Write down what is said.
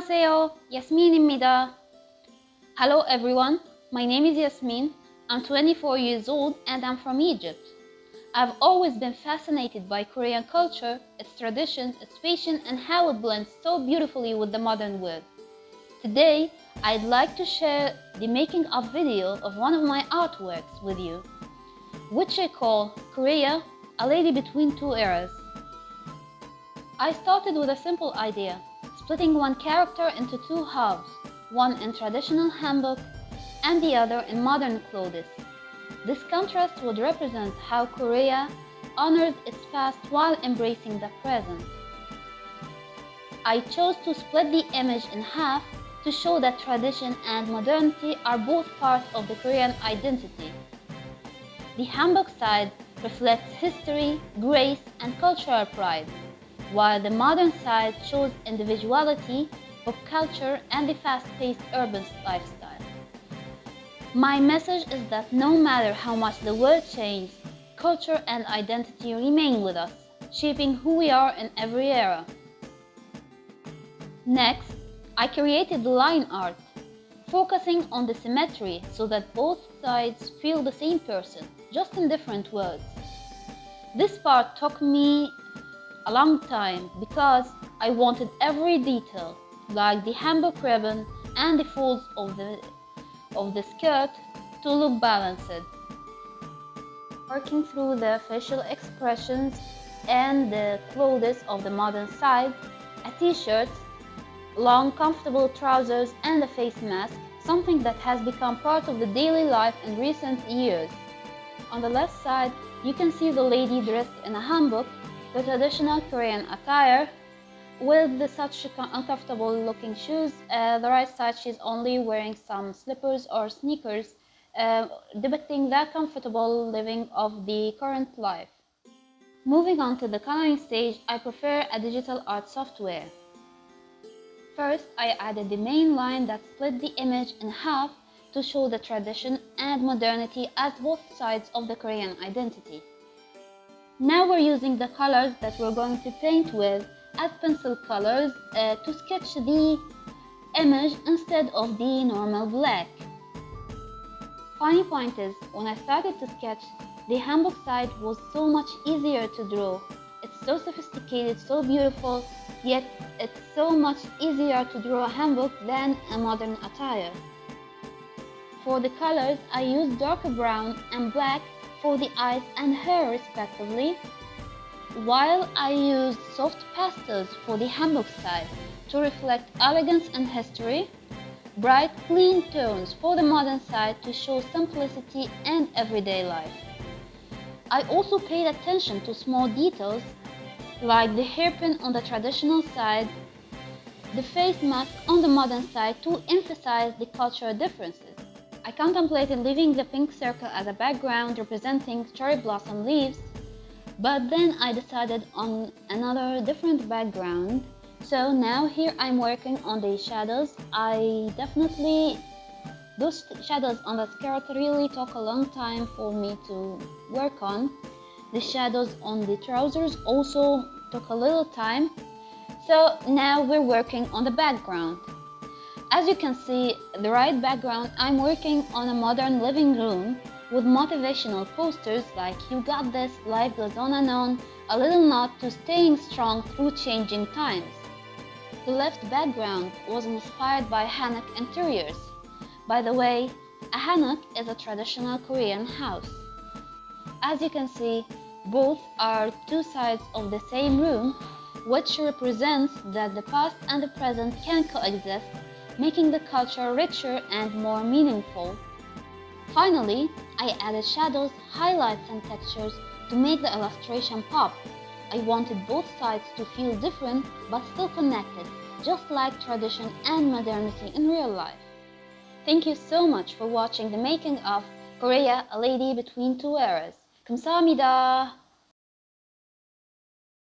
안녕하세요, Yasmin입니다. Hello everyone, my name is Yasmin. I'm 24 years old and I'm from Egypt. I've always been fascinated by Korean culture, its traditions, its fashion, and how it blends so beautifully with the modern world. Today, I'd like to share the making of video of one of my artworks with you, which I call Korea, a lady between two eras. I started with a simple idea, splitting one character into two halves, one in traditional hanbok and the other in modern clothes. This contrast would represent how Korea honors its past while embracing the present. I chose to split the image in half to show that tradition and modernity are both part of the Korean identity. The hanbok side reflects history, grace, and cultural pride, while the modern side shows individuality, pop culture, and the fast-paced urban lifestyle. My message is that no matter how much the world changes, culture and identity remain with us, shaping who we are in every era. Next, I created line art, focusing on the symmetry so that both sides feel the same person, just in different words. This part took me a long time because I wanted every detail, like the hanbok ribbon and the folds of the skirt, to look balanced. Working through the facial expressions and the clothes of the modern side, a t-shirt, long comfortable trousers, and a face mask, something that has become part of the daily life in recent years. On the left side, you can see the lady dressed in a hanbok, the traditional Korean attire, with such uncomfortable looking shoes. The right side, she's only wearing some slippers or sneakers, depicting the comfortable living of the current life. Moving on to the coloring stage, I prefer a digital art software. First, I added the main line that split the image in half to show the tradition and modernity as both sides of the Korean identity. Now we're using the colors that we're going to paint with as pencil colors to sketch the image instead of the normal black. Funny point is, when I started to sketch, the hanbok side was so much easier to draw. It's so sophisticated, so beautiful, yet it's so much easier to draw a hanbok than a modern attire. For the colors, I used dark brown and black for the eyes and hair respectively, while I used soft pastels for the hanbok side to reflect elegance and history, bright clean tones for the modern side to show simplicity and everyday life. I also paid attention to small details like the hairpin on the traditional side, the face mask on the modern side to emphasize the cultural differences. I contemplated leaving the pink circle as a background representing cherry blossom leaves, but then I decided on another different background. So now here I'm working on the shadows. Those shadows on the skirt really took a long time for me to work on. The shadows on the trousers also took a little time. So now we're working on the background. As you can see, the right background, I'm working on a modern living room with motivational posters like "You got this, life goes on and on," a little nod to staying strong through changing times. The left background was inspired by hanok interiors. By the way, a hanok is a traditional Korean house. As you can see, both are two sides of the same room, which represents that the past and the present can coexist, making the culture richer and more meaningful. Finally, I added shadows, highlights, and textures to make the illustration pop. I wanted both sides to feel different but still connected, just like tradition and modernity in real life. Thank you so much for watching the making of Korea, a lady between two eras. 감사합니다.